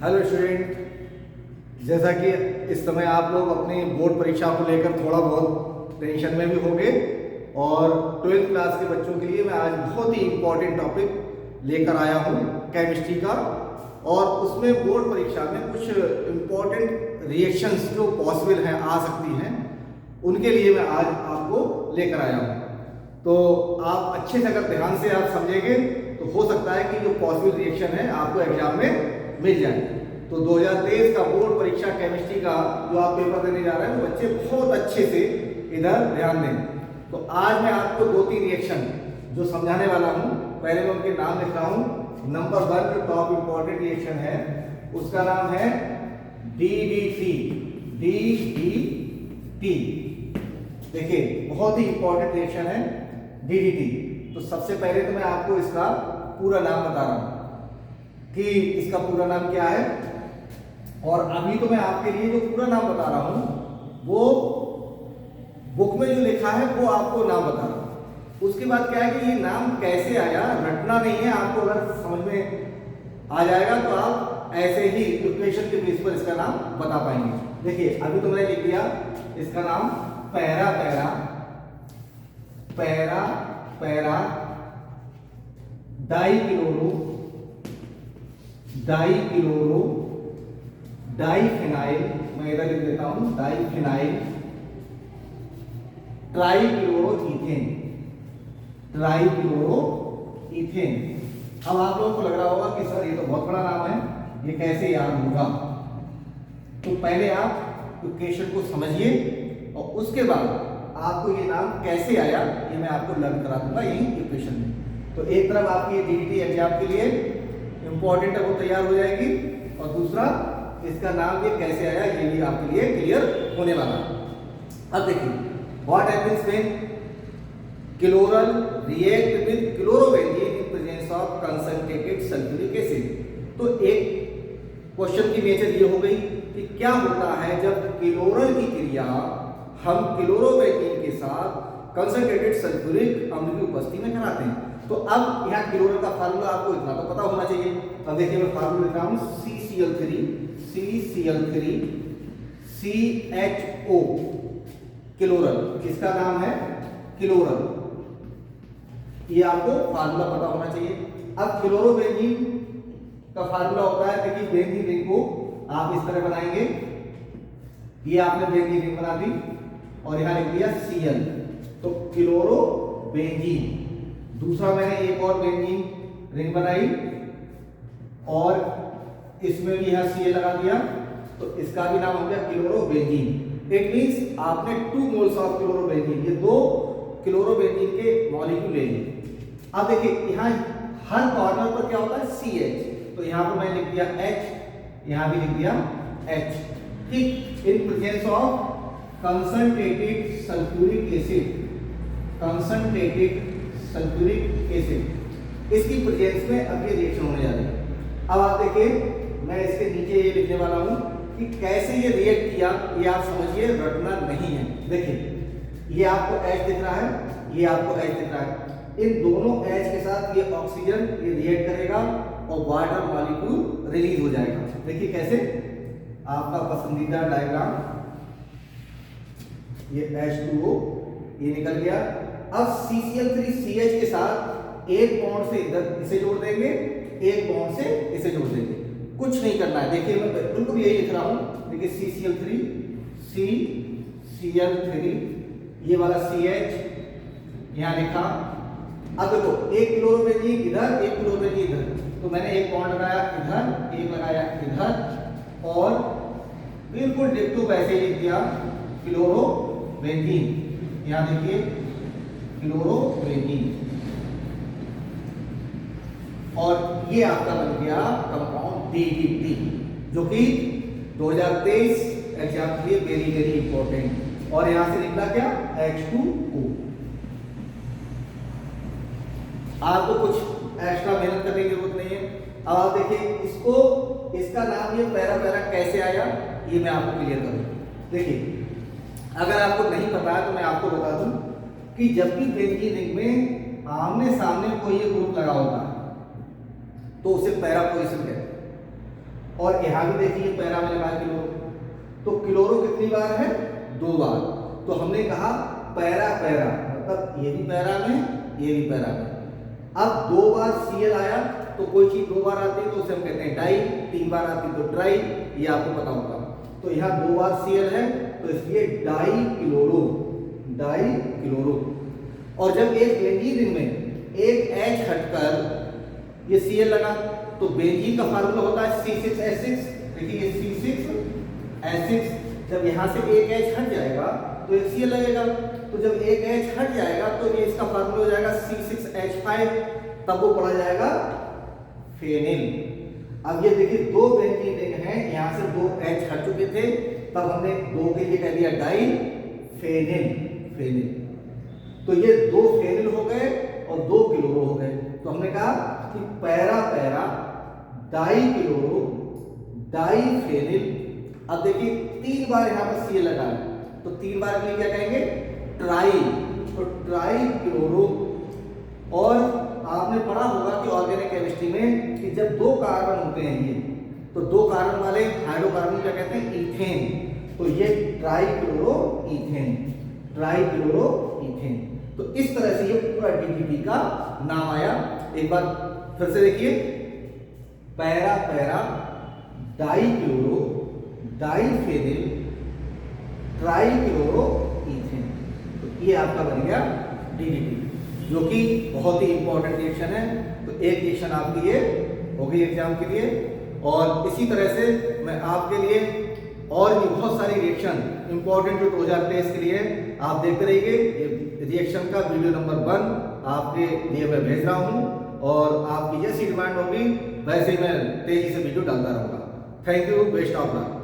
Hello student, जैसा कि इस समय आप लोग अपनी बोर्ड परीक्षा को लेकर थोड़ा बहुत टेंशन में भी होंगे और 12th क्लास के बच्चों के लिए मैं आज बहुत ही इम्पोर्टेंट टॉपिक लेकर आया हूँ केमिस्ट्री का। और उसमें बोर्ड परीक्षा में कुछ इम्पोर्टेंट रिएक्शंस जो पॉसिबल हैं, आ सकती हैं, उनके लिए मैं आज आपको लेकर आया हूँ। तो आप अच्छे से अगर ध्यान से आप समझेंगे तो हो सकता है कि जो पॉसिबल रिएक्शन है आपको एग्जाम में मिल जाए। तो 2023 का बोर्ड परीक्षा केमिस्ट्री का जो आप पेपर देने जा रहे हैं वो बच्चे बहुत अच्छे से इधर ध्यान दें। तो आज मैं आपको 2-3 रिएक्शन जो समझाने वाला हूं, पहले मैं उनके नाम लिख रहा हूं। नंबर 1 जो टॉप इंपॉर्टेंट रिएक्शन है उसका नाम है DDT। DDT देखिए बहुत ही इंपॉर्टेंट रिएक्शन है DDT। तो सबसे पहले तो मैं आपको इसका पूरा नाम बता रहा हूं कि इसका पूरा नाम क्या है। और अभी तो मैं आपके लिए जो पूरा नाम बता रहा हूं वो बुक में जो लिखा है वो आपको नाम बता रहा हूं। उसके बाद क्या है कि ये नाम कैसे आया, रटना नहीं है। आपको अगर समझ में आ जाएगा तो आप ऐसे ही इक्वेशन के बेस पर इसका नाम बता पाएंगे। देखिए अभी तो मैंने लिख दिया इसका नाम para para para para dichloro dichloro diphenyl, मैं इधर लिख देता हूं डाइफिनाइल ट्राइक्लोरोइथेन ट्राइक्लोरोइथेन। अब आप लोगों को लग रहा होगा कि सर ये तो बहुत बड़ा नाम है, ये कैसे याद होगा। तो पहले आप इक्वेशन को समझिए और उसके बाद आपको ये नाम कैसे आया ये मैं आपको लर्न करा दूंगा यही इक्वेशन में। तो एक तरफ आपकी DDT एग्जाम के लिए इंपॉर्टेंट है वो तैयार हो जाएगी और दूसरा इसका नाम ये कैसे आया ये भी आपके लिए क्लियर होने वाला है। अब देखिए what happens when chloral react with chlorobenzene in presence of concentrated sulphuric acid. तो एक क्वेश्चन की नेचर ये हो गई कि क्या होता है जब क्लोरल की क्रिया हम क्लोरोबेंजीन के साथ कंसंट्रेटेड सल्फ्यूरिक अम्ल की उपस्थिति में कराते हैं। तो अब यहाँ क्लोरल का फार्मूला आपको इतना तो पता होना चाहिए। अब देखिए मैं फार्मूला लिख रहा हूँ CCl3 CHO क्लोरल, इसका नाम है क्लोरल, ये आपको फार्मूला पता होना चाहिए। अब क्लोरोबेंजीन का फार्मूला होता है, देखिए बेंजीन रिंग को आप इस तरह बनाएंगे, ये आपने बेंजीन रिंग बना दी और यहाँ लिख दिया Cl, तो क्लोरोबेंजीन। दूसरा मैंने एक और बेंजीन रिंग बनाई और इसमें भी यहाँ Cl लगा दिया, तो इसका भी नाम हो गया क्लोरोबेंजीन। इट मींस आपने 2 मोल्स ऑफ क्लोरोबेंजीन, ये 2 क्लोरोबेंजीन के मॉलिक्यूल ले लिए। अब देखिए यहाँ हर कॉर्नर पर क्या होता है CH, तो यहाँ पर मैंने लिख दिया H, यहाँ भी लिख दिया H, ठीक। In presence of concentrated sulphuric acid, concentrated sulphuric acid, इसकी प्रेजेंस में अब ये रिएक्शन होने जा रही है। अब आप देखिए मैं इसके नीचे ये लिखने वाला हूं कि कैसे ये रिएक्ट किया, ये आप समझिए, रटना नहीं है। देखिए ये आपको H दिख रहा है, ये आपको H दिख रहा है, इन दोनों H के साथ ये ऑक्सीजन ये रिएक्ट करेगा और वाटर मॉलिक्यूल रिलीज हो जाएगा। देखिए कैसे, आपका पसंदीदा डायग्राम, ये H2O ये निकल गया। अब CCl3CH के साथ एक बॉन्ड से इधर इसे जोड़ देंगे, एक बॉन्ड से इसे जोड़ देंगे, कुछ नहीं करना है। देखिए मैं बिल्कुल यही लिख रहा हूं, देखिए CCl3 ये वाला CH यहां लिखा। अब देखो एक क्लोरोबेंजीन इधर, एक क्लोरोबेंजीन इधर, तो मैंने एक बॉन्ड लगाया इधर, एक लगाया इधर और बिल्कुल डिट्टो वैसे लिख दिया क्लोरोबेंजीन। यहां देखिए क्लोरोबेंजीन और ये आपका बन गया कंपाउंड DDT, जो कि 2023 एग्जाम के लिए वेरी वेरी इंपॉर्टेंट। और यहां से निकला क्या H2O। आपको कुछ एक्स्ट्रा मेहनत करने की जरूरत नहीं है। अब आप देखिए इसको, इसका नाम ये पैरा पैरा कैसे आया ये मैं आपको क्लियर करूं। देखिए अगर आपको नहीं पता है तो मैं आपको बता दूं कि जब भी बेंजीन रिंग में आमने सामने कोई ग्रुप लगा होता है तो उसे पैरा पोजीशन कहते हैं। और यहाँ भी देखिए पैरा में लगा क्लोरो, तो क्लोरो कितनी बार है? 2 बार। तो हमने कहा पैरा पैरा मतलब ये भी पैरा में, ये भी पैरा में। अब 2 बार Cl आया तो कोई चीज 2 बार आती है तो उसे हम कहते हैं डाई, 3 बार आती है तो ट्राई, ये आपको पता होगा। तो यहाँ 2 बार Cl है तो इसलिए डाई क्लोरो, डाई क्लोरो। और जब एक बेंजीन रिंग में एक H हटकर ये Cl लगा तो बेंजीन का फार्मूला होता है C6H6। देखिए ये C6H6, जब यहाँ से एक H हट जाएगा तो एक Cl लगेगा, तो जब एक H हट जाएगा तो ये इसका फार्मूला हो जाएगा C6H5, तब वो पड़ा जाएगा फेनिल। अब ये देखिए 2 बेंजीन रिंग हैं, यहाँ से 2 H हट चुके थे, तब हमने 2 के लिए कह दिया डाई फेनिल, फेनिल। तो ये 2 फेनिल हो गए और 2 क्लोरो हो गए। तो हमने कहा कि para para dichloro diphenyl. अब देखिए 3 बार यहाँ पर Cl लगा है तो 3 बार के लिए क्या कहेंगे? ट्राई, तो ट्राई क्लोरो। और आपने पढ़ा होगा कि ऑर्गेनिक केमिस्ट्री में कि जब 2 कार्बन होते हैं ये, तो 2 कार्बन वाले हाइड्रोकार्बन क्या कहते हैं? ईथेन। तो ये try chloro ethane, try chloro ethane. तो इस तरह से ये पूरा DDT का नाम आया। एक बार फिर से देखिए, para para dichloro diphenyl trichloro ethane. तो ये आपका बन गया DDT, जो कि बहुत ही इंपॉर्टेंट रिएक्शन है। तो एक रिएक्शन आपकी ये हो गई एग्जाम के लिए। और इसी तरह से मैं आपके लिए और भी बहुत सारी रिएक्शन इंपॉर्टेंट जो 2023 के लिए आप देखते रहिए। ये रिएक्शन का वीडियो नंबर 1 आपके लिए मैं भेज रहा हूँ, और आपकी जैसी डिमांड होगी वैसे ही मैं तेजी से वीडियो डालता रहूँगा। Thank you, best of luck.